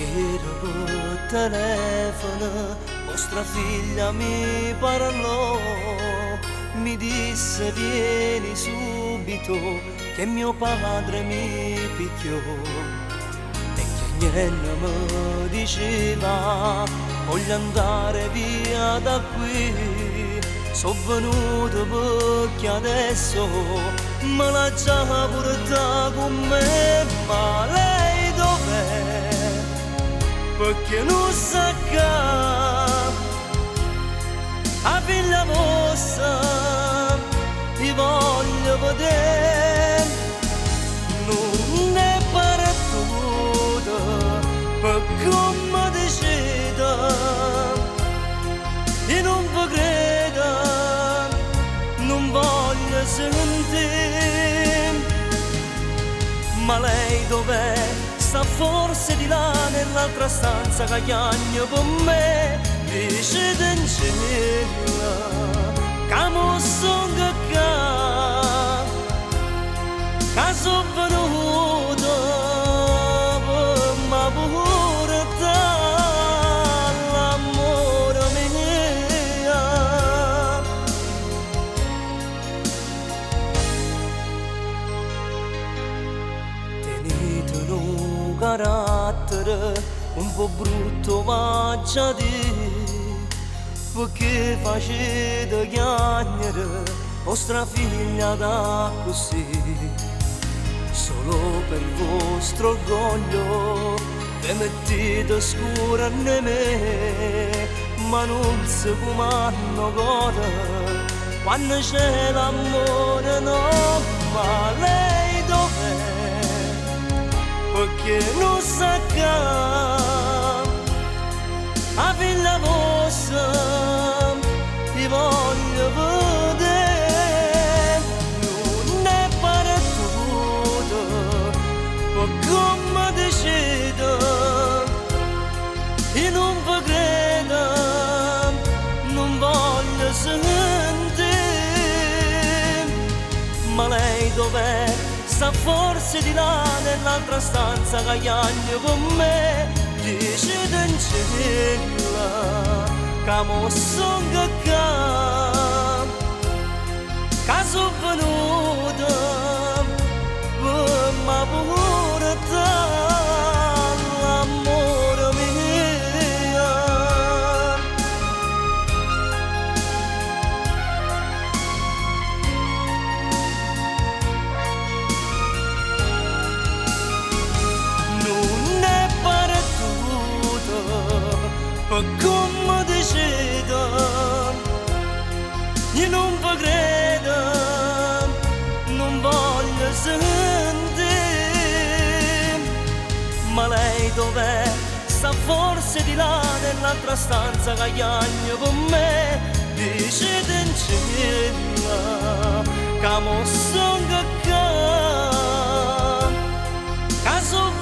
Ieri per telefono vostra figlia mi parlò, mi disse vieni subito che mio padre mi picchiò. E che niente mi diceva voglio andare via da qui, sono venuto perché adesso me l'ha già portata con me, ma lei dov'è? Perché non sa che la figlia vostra ti voglio vedere, non è partita per come decide, e non vi credo, non voglio sentire, ma lei dov'è? Sta forse di là nell'altra stanza che chiagno per me, dice in cielo che mo sono che sono venuto per ma pure l'amore mio. Tenete un carattere un po' brutto ma già di, perché facete chiagnere vostra figlia da così, solo per il vostro orgoglio vi mettete scura in me, ma non si comando cuore quando c'è l'amore, no, ma lei dov'è? Perché non sa che la figlia vostra ti voglio vedere, non è partita per come decide, e non vi credo, non voglio sentire, ma lei dov'è? Sta forse di là nell'altra stanza che chiagno con me, dice in cielo che mo sono che sono venuto per ma pure l'amore mio. Non è partito per come decido, io non vi credo, non voglio sentire, ma lei dov'è? Sta forse di là nell'altra stanza che chiagno con me, dice in cielo che mo sono che sono